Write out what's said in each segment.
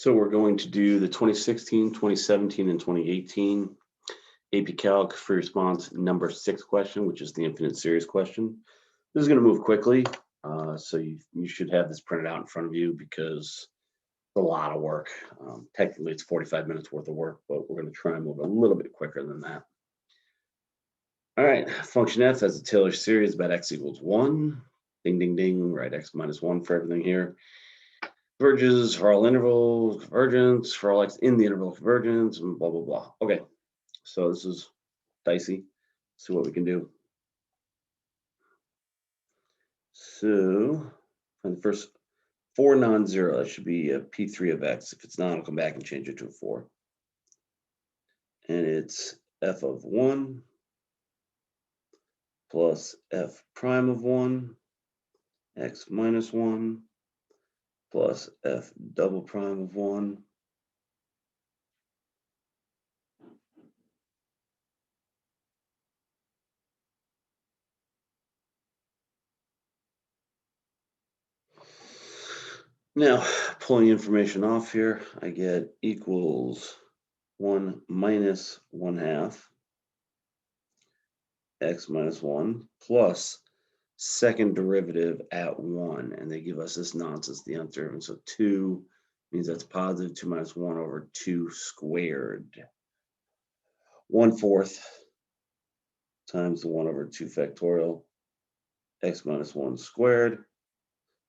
So we're going to do the 2016, 2017, and 2018 AP Calc free response number 6 question, which is the infinite series question. This is going to move quickly, so you should have this printed out in front of you because it's a lot of work. Technically, it's 45 minutes worth of work, but we're going to try and move a little bit quicker than that. All right, function f has a Taylor series about x equals 1. Ding, ding, ding, right, x minus 1 for everything here. Converges for all intervals, convergence for all x in the interval, convergence, and blah, blah, blah. Okay, so this is dicey. Let's see what we can do. So, find the first 4 non-zero, that should be a P3 of x. If it's not, I'll come back and change it to a 4. And it's f of 1 plus f prime of 1, x minus 1, plus f double prime of 1, now, pulling information off here, I get equals 1 minus 1/2 x minus 1 plus second derivative at 1. And they give us this nonsense, the nth derivative. So 2 means that's positive 2 minus 1 over 2 squared. 1/4 times the 1 over 2 factorial x minus 1 squared.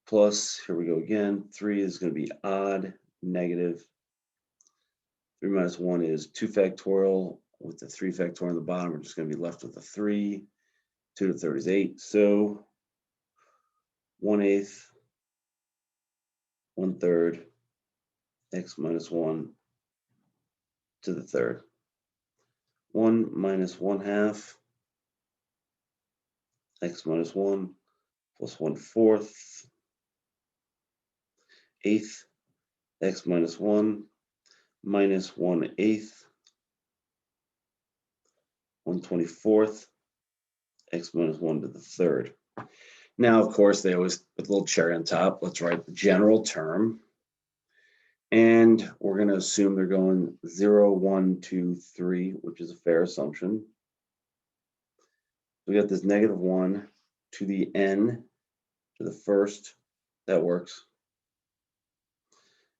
Plus, here we go again, 3 is going to be odd, negative. 3 minus 1 is 2 factorial. With the 3 factorial on the bottom, we're just going to be left with a 3. 2 to the third is 8. So 1/8, 1/3, x minus 1 to the third. 1 minus 1/2, x minus 1 plus 1/4, 1/8, x minus 1 minus 1/8, 1/24, x minus 1 to the third. Now, of course, they always put a little cherry on top. Let's write the general term. And we're going to assume they're going 0, 1, 2, 3, which is a fair assumption. We got this negative 1 to the n to the first. That works.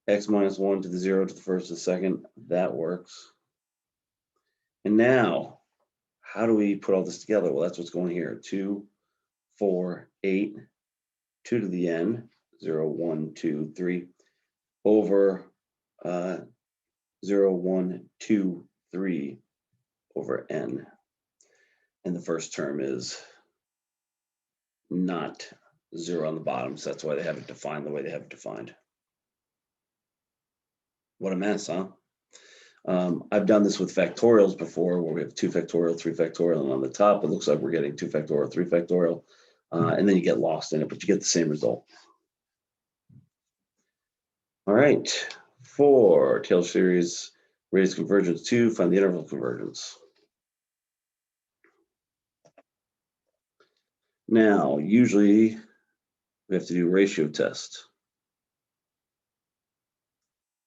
X minus 1 to the 0 to the first to the second. That works. And now, how do we put all this together? Well, that's what's going here. 2, 4, 8, 2 to the n, 0, 1, 2, 3, over 0, 1, 2, 3 over n. And the first term is not 0 on the bottom, so that's why they have it defined the way they have it defined. What a mess, huh? I've done this with factorials before, where we have 2 factorial, 3 factorial, and on the top, it looks like we're getting 2 factorial, 3 factorial, and then you get lost in it, but you get the same result. All right, for Taylor series, radius convergence 2, find the interval convergence. Now, usually we have to do a ratio test.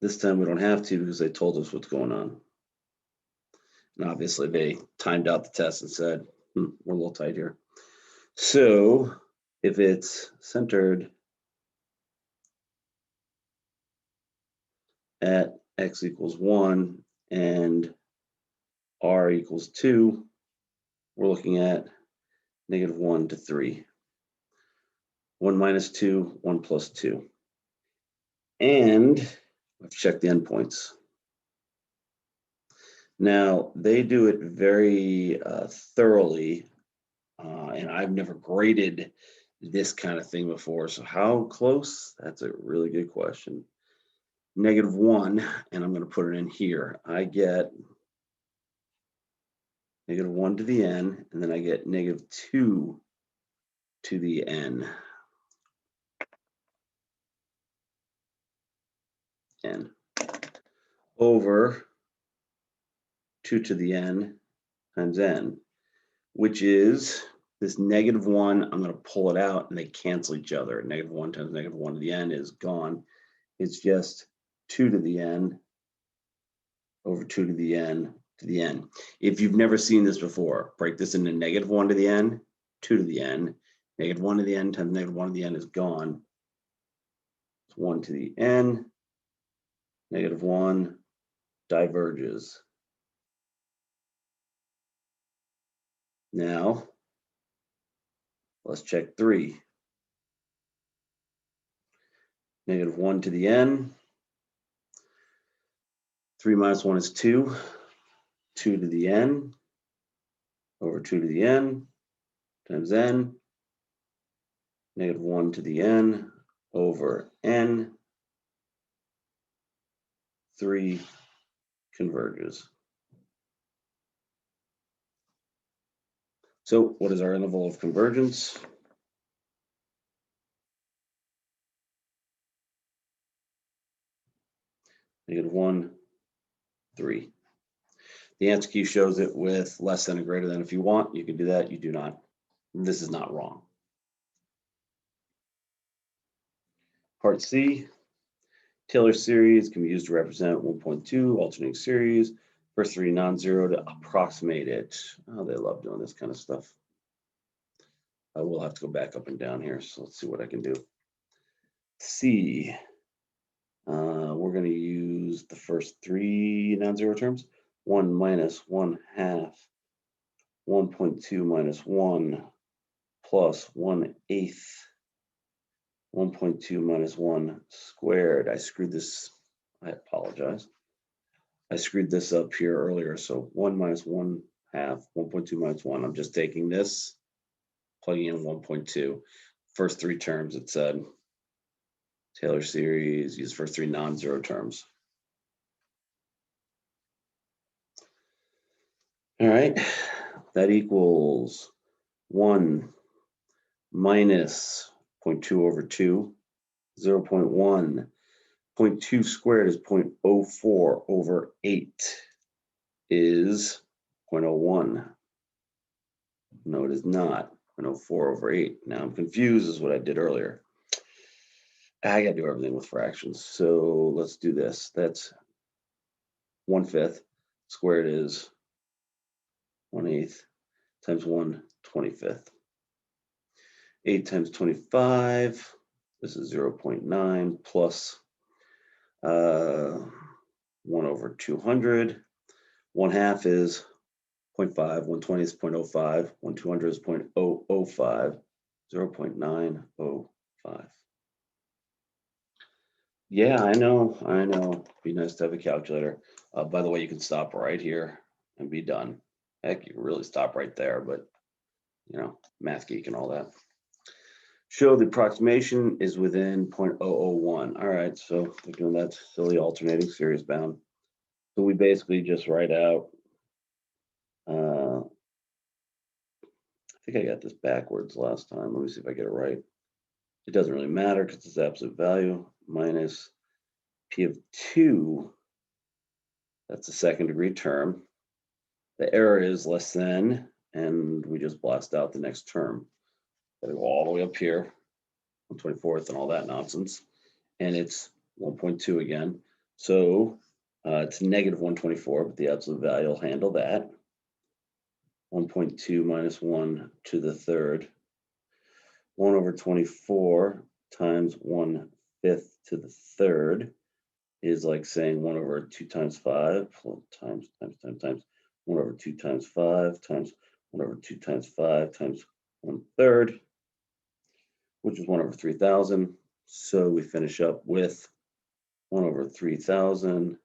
This time we don't have to because they told us what's going on. And obviously they timed out the test and said, we're a little tight here. So if it's centered at x equals 1 and r equals 2, we're looking at negative 1 to 3. 1 minus 2, 1 plus 2. And I've checked the endpoints. Now, they do it very thoroughly, and I've never graded this kind of thing before. So how close? That's a really good question. Negative 1, and I'm going to put it in here. I get negative 1 to the n, and then I get negative 2 to the n. N over 2 to the n times n, which is this negative 1. I'm going to pull it out and they cancel each other. Negative 1 times negative 1 to the n is gone. It's just 2 to the n over 2 to the n to the n. If you've never seen this before, break this into -1 to the n, 2 to the n, -1 to the n times -1 to the n is gone. It's 1 to the n, -1 diverges. Now, let's check 3. -1 to the n. 3 minus 1 is 2. 2 to the n over 2 to the n times n. -1 to the n over n. 3 converges. So what is our interval of convergence? -1, 3. The answer key shows it with less than or greater than. If you want, you can do that. You do not. This is not wrong. Part C, Taylor series can be used to represent 1.2 alternating series. First 3 non-zero to approximate it. Oh, they love doing this kind of stuff. I will have to go back up and down here. So let's see what I can do. C, we're going to use the first 3 non-zero terms. 1 minus 1/2, 1.2 minus 1 plus 1/8, 1.2 minus 1 squared. I screwed this, I apologize. I screwed this up here earlier. So 1 minus 1/2, 1.2 minus 1. I'm just taking this, plugging in 1.2. First 3 terms, it said. Taylor series, use first 3 non-zero terms. All right, that equals 1 minus 0.2 over 2, 0.1. 0.2 squared is 0.04 over 8 is 0.01. No, it is not. 0.04 over 8. Now I'm confused is what I did earlier. I got to do everything with fractions. So let's do this. That's 1/5 squared is 1/8 times 1/25. 8 times 25. This is 0.9 plus 1 over 200. 1/2 is 0.5. 120 is 0.05. 1/200 is 0.005. 0.905. Yeah, I know. Be nice to have a calculator. By the way, you can stop right here and be done. Heck, you can really stop right there, but you know, math geek and all that. Show the approximation is within 0.001. All right, so we're doing that silly alternating series bound. So we basically just write out, I think I got this backwards last time. Let me see if I get it right. It doesn't really matter because it's absolute value minus P of 2. That's a second degree term. The error is less than, and we just blast out the next term. Gotta go all the way up here, 1/24 and all that nonsense. And it's 1.2 again. So it's -1/24, but the absolute value will handle that. 1.2 minus 1 to the third. 1 over 24 times 1/5 to the third is like saying 1 over 2 times 5 times 1 over 2 times 5 times 1 over 2 times 5 times 1/3, which is 1 over 3,000. So we finish up with 1 over 3,000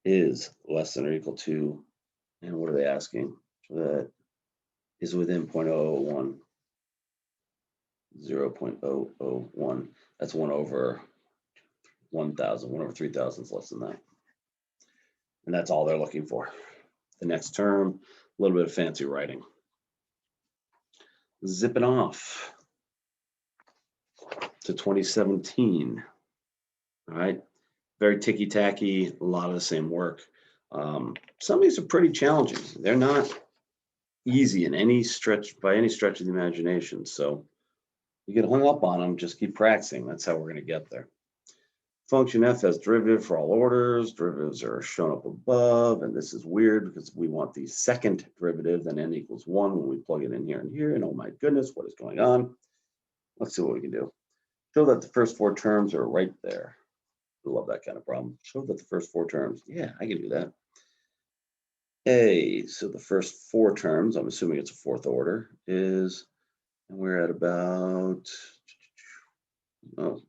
is less than or equal to, and what are they asking? That is within 0.001. 0.001. That's 1 over 1,000. 1 over 3,000 is less than that. And that's all they're looking for. The next term, a little bit of fancy writing. Zipping off to 2017. All right. Very ticky-tacky, a lot of the same work. Some of these are pretty challenging. They're not easy in any stretch, by any stretch of the imagination. So you get hung up on them, just keep practicing. That's how we're going to get there. Function f has derivative for all orders. Derivatives are shown up above, and this is weird because we want the second derivative, then n equals 1 when we plug it in here and here, and oh my goodness, what is going on? Let's see what we can do. Show that the first 4 terms are right there. I love that kind of problem. Show that the first 4 terms, yeah, I can do that. So the first 4 terms, I'm assuming it's a 4th order, is, and we're at about,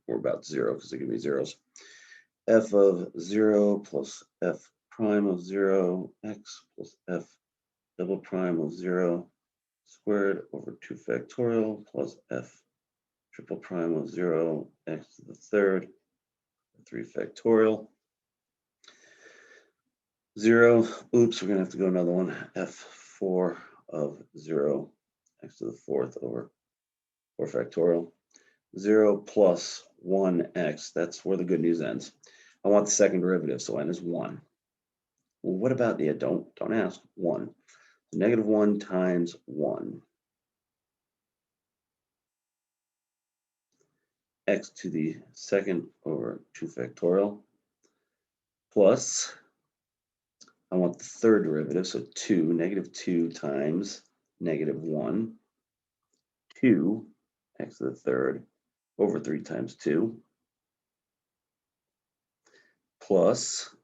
we're about 0 because they give me zeros. F of 0 plus f prime of 0, x plus f double prime of 0 squared over 2 factorial plus f triple prime of 0, x to the third, 3 factorial. 0, oops, we're going to have to go another one, f4 of 0, x to the fourth over 4 factorial. 0 plus 1x, that's where the good news ends. I want the second derivative, so n is 1. Well, what about the, don't ask, 1. So negative 1 times 1. X to the second over 2 factorial plus, I want the third derivative, so 2, negative 2 times negative 1, 2, x to the third over 3 times 2, plus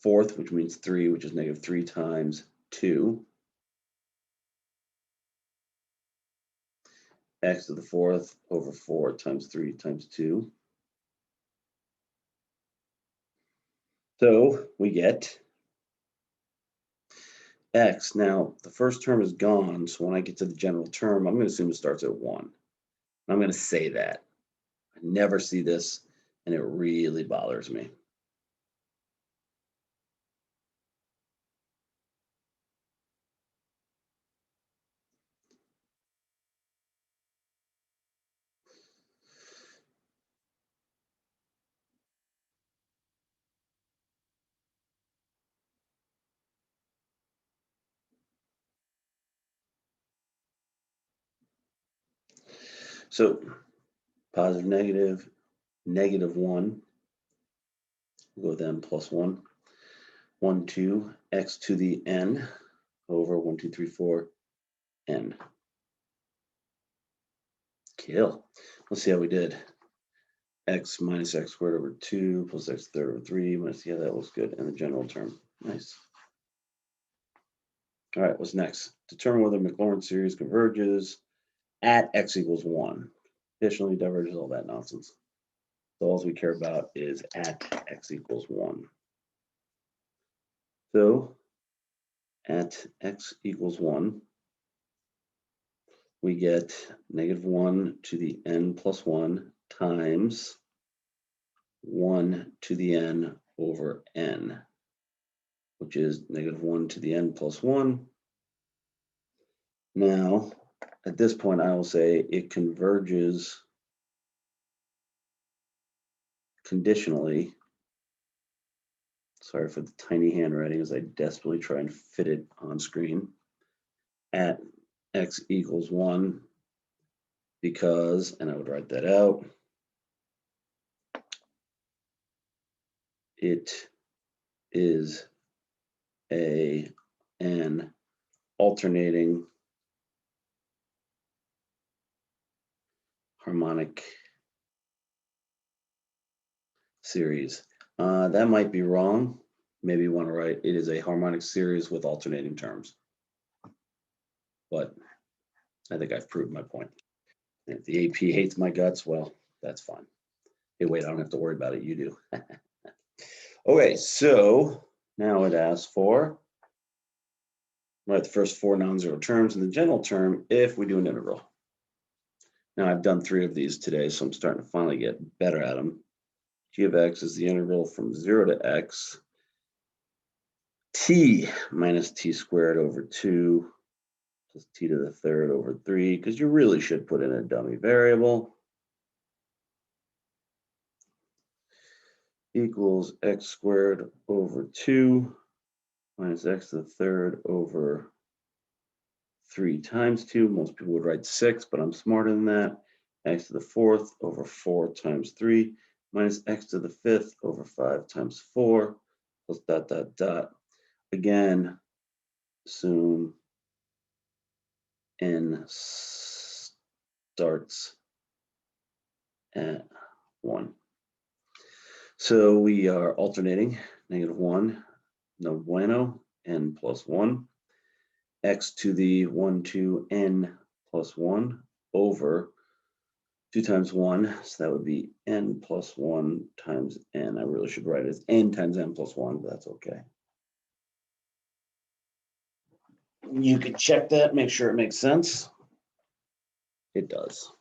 fourth, which means 3, which is negative 3 times 2, x to the fourth over 4 times 3 times 2. So we get x. Now, the first term is gone, so when I get to the general term, I'm going to assume it starts at 1. I'm going to say that. I never see this, and it really bothers me. So positive, negative, negative 1, we'll go with n plus 1. 1, 2, x to the n over 1, 2, 3, 4, n. Kill. Let's see how we did. X minus x squared over 2 plus x third over 3 minus, yeah, that looks good. And the general term. Nice. All right, what's next? Determine whether Mclaren series converges at x equals 1. Additionally, diverges, all that nonsense. So all we care about is at x equals 1. So at x equals 1, we get negative 1 to the n plus 1 times 1 to the n over n, which is negative 1 to the n plus 1. Now, at this point, I will say it converges conditionally. Sorry for the tiny handwriting as I desperately try and fit it on screen. At x equals 1, because, and I would write that out, it is an alternating harmonic series. That might be wrong. Maybe you want to write it is a harmonic series with alternating terms. But I think I've proved my point. And if the AP hates my guts, well, that's fine. Hey, wait, I don't have to worry about it. You do. Okay, so now it asks for, write the first 4 non-zero terms in the general term if we do an integral. Now I've done 3 of these today, so I'm starting to finally get better at them. G of x is the integral from 0 to x, t minus t squared over 2 plus t to the third over 3, because you really should put in a dummy variable, equals x squared over 2 minus x to the third over 3 times 2. Most people would write 6, but I'm smarter than that. X to the fourth over 4 times 3 minus x to the 5th over 5 times 4 plus dot, dot, dot. Again, assume n starts at 1. So we are alternating -1, no bueno, n plus 1, x to the 1 to n plus 1 over 2 times 1. So that would be n plus 1 times n. I really should write it as n times n plus 1, but that's okay. You can check that, make sure it makes sense. It does.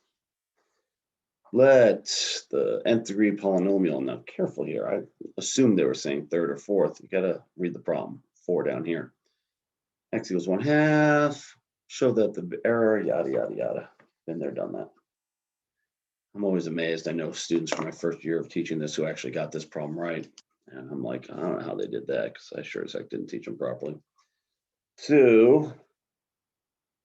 Let the nth degree polynomial, now careful here, I assumed they were saying third or fourth. You gotta read the problem, 4 down here. X equals 1/2, show that the error, yada, yada, yada. Been there, done that. I'm always amazed. I know students from my first year of teaching this who actually got this problem right. And I'm like, I don't know how they did that because I sure as heck didn't teach them properly. So,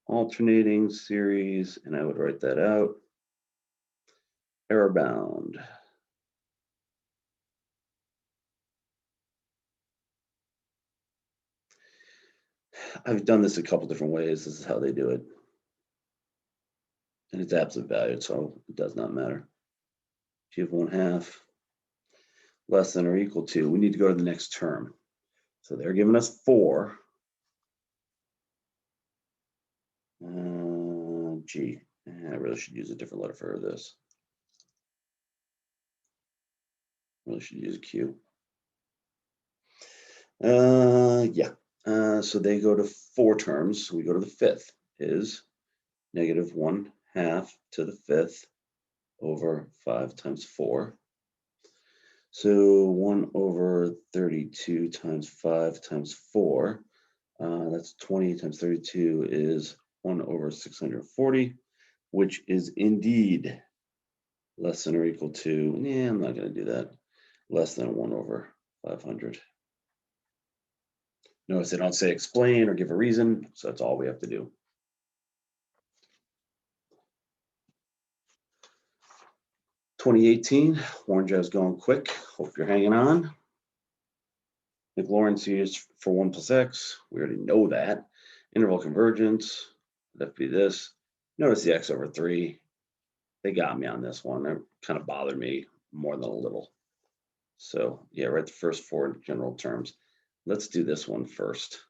alternating series, and I would write that out. Error bound. I've done this a couple different ways. This is how they do it. And it's absolute value, so it does not matter. G of 1/2 less than or equal to, we need to go to the next term. So they're giving us 4. G. I really should use a different letter for this. Really should use a Q. Yeah. So they go to 4 terms. So we go to the 5th is -1/2 to the 5th over 5 times 4. So 1 over 32 times 5 times 4. That's 20 times 32 is 1 over 640, which is indeed less than or equal to, I'm not going to do that, less than 1 over 500. Notice they don't say explain or give a reason, so that's all we have to do. (2018), Warren Joe's going quick. Hope you're hanging on. Mclaren used for 1 plus x. We already know that. Interval convergence. That'd be this. Notice the x over 3. They got me on this one. That kind of bothered me more than a little. So yeah, write the first 4 general terms. Let's do this one first.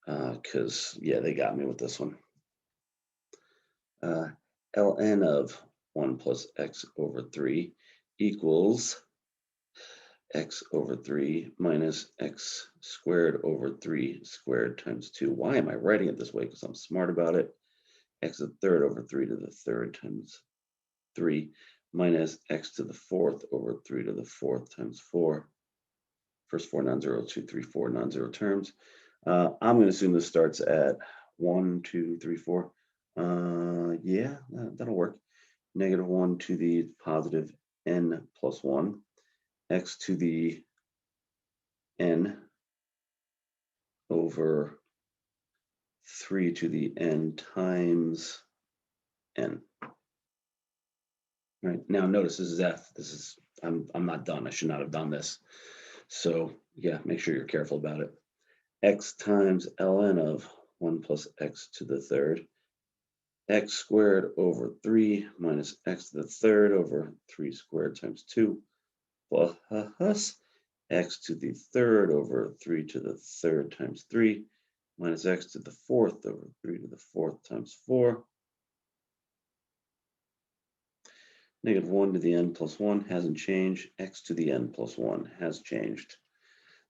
Because yeah, they got me with this one. Ln of 1 plus x over 3 equals x over 3 minus x squared over 3 squared times 2. Why am I writing it this way? Because I'm smart about it. X to the 3rd over 3 to the 3rd times 3 minus x to the 4th over 3 to the 4th times 4. First 4 non-zero, 2, 3, 4 non-zero terms. I'm going to assume this starts at 1, 2, 3, 4. Yeah, that'll work. -1 to the positive n plus 1, x to the n over 3 to the n times n. Right, now notice this is f. This is, I'm not done. I should not have done this. So yeah, make sure you're careful about it. X times ln of 1 plus x to the 3rd, x squared over 3 minus x to the 3rd over 3 squared times 2 plus x to the 3rd over 3 to the 3rd times 3 minus x to the 4th over 3 to the 4th times 4. -1 to the n plus 1 hasn't changed. X to the n plus 1 has changed.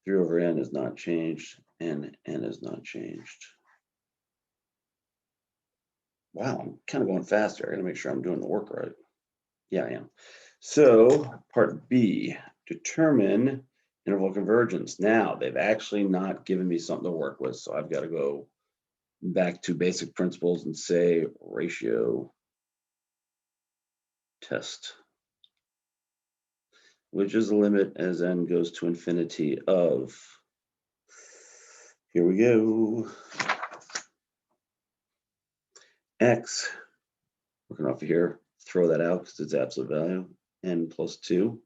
3 over n is not changed, and n is not changed. Wow, I'm kind of going faster. I gotta make sure I'm doing the work right. Yeah, I am. So part B, determine interval convergence. Now they've actually not given me something to work with, so I've got to go back to basic principles and say ratio test, which is the limit as n goes to infinity of, here we go, x, working off of here, throw that out because it's absolute value, n plus 2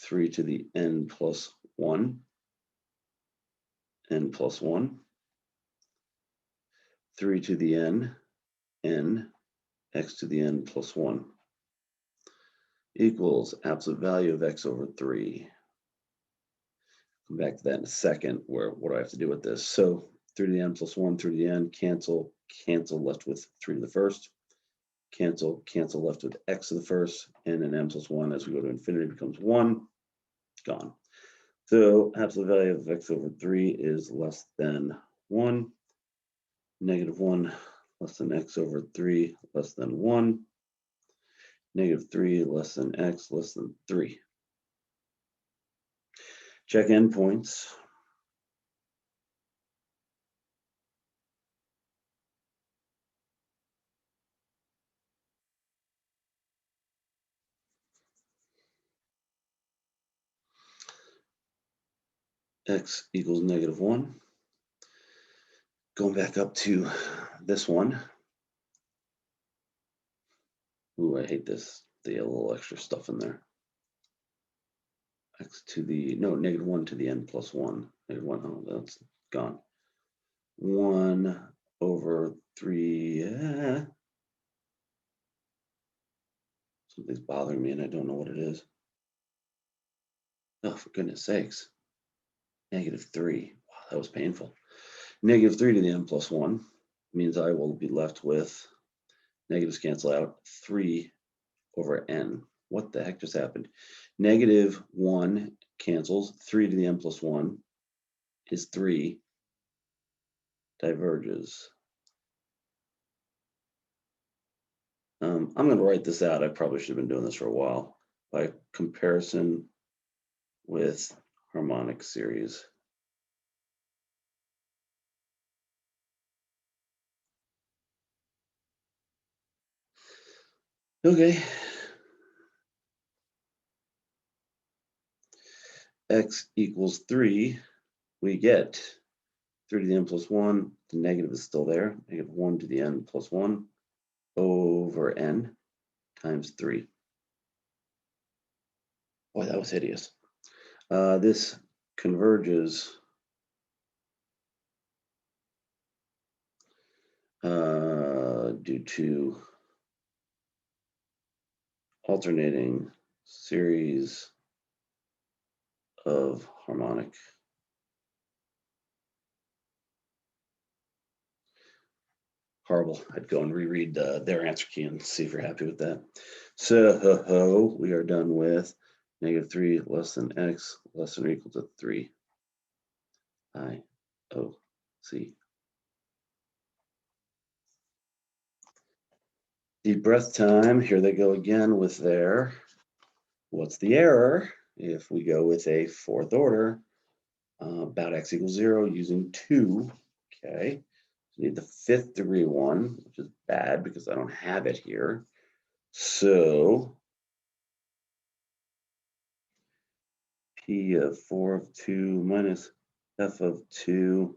3 to the n plus 1, n plus 1, 3 to the n, x to the n plus 1, equals absolute value of x over 3. Come back to that in a second, where what do I have to do with this? So 3 to the n plus 1, 3 to the n, cancel, left with 3 to the first, cancel, left with x to the first, and then n plus 1 as we go to infinity becomes 1, gone. So absolute value of x over 3 is less than 1, negative 1 less than x over 3 less than 1, negative 3 less than x less than 3. Check endpoints. X equals negative 1. Going back up to this one. Ooh, I hate this. They have a little extra stuff in there. X to the, no, negative 1 to the n plus 1. Negative 1, oh, that's gone. 1 over 3. Something's bothering me and I don't know what it is. Oh, for goodness sakes. Negative 3. Wow, that was painful. Negative 3 to the n plus 1 means I will be left with, negatives cancel out, 3 over n. What the heck just happened? Negative 1 cancels, 3 to the n plus 1 is 3, diverges. I'm going to write this out. I probably should have been doing this for a while. By comparison with harmonic series. Okay. X equals 3. We get 3 to the n plus 1. The negative is still there. Negative 1 to the n plus 1 over n times 3. Boy, that was hideous. This converges due to alternating series of harmonic. Horrible. I'd go and reread their answer key and see if you're happy with that. So we are done with negative 3 less than x less than or equal to 3. I, O, C. Deep breath time. Here they go again with their, what's the error if we go with a fourth order about x equals 0 using 2. Okay. Need the 5th degree one, which is bad because I don't have it here. So P of 4 of 2 minus F of 2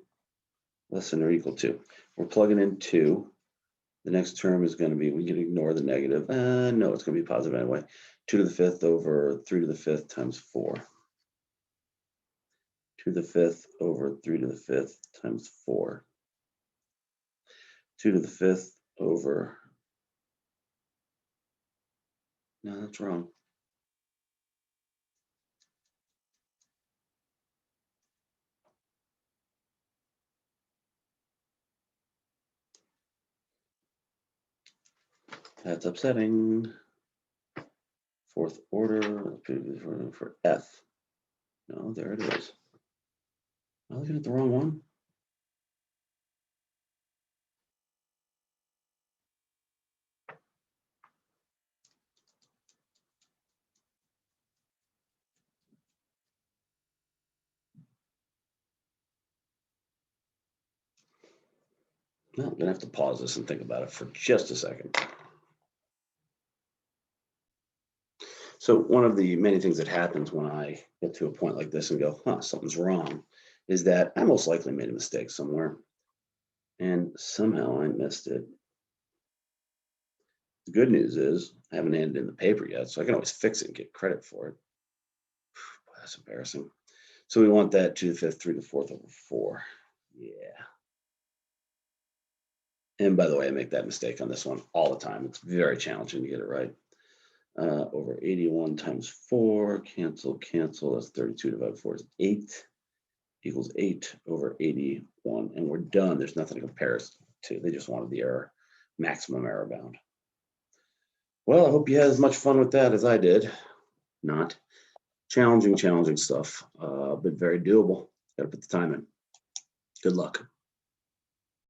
less than or equal to. We're plugging in 2. The next term is going to be, we can ignore the negative. No, it's going to be positive anyway. 2 to the 5th over 3 to the 5th times 4. 2 to the 5th over 3 to the 5th times 4. 2 to the 5th over, no, that's wrong. That's upsetting. Fourth order for F. No, there it is. Am I looking at the wrong one? No, I'm gonna have to pause this and think about it for just a second. So one of the many things that happens when I get to a point like this and go, huh, something's wrong, is that I most likely made a mistake somewhere and somehow I missed it. The good news is I haven't handed in the paper yet, so I can always fix it and get credit for it. That's embarrassing. So we want that 2 to the 5th, 3 to the 4th over 4. Yeah. And by the way, I make that mistake on this one all the time. It's very challenging to get it right. Over 81 times 4, cancel. That's 32 divided by 4 is 8, equals 8 over 81. And we're done. There's nothing to compare us to. They just wanted the error, maximum error bound. Well, I hope you had as much fun with that as I did. Not challenging stuff, but very doable. Got to put the time in. Good luck.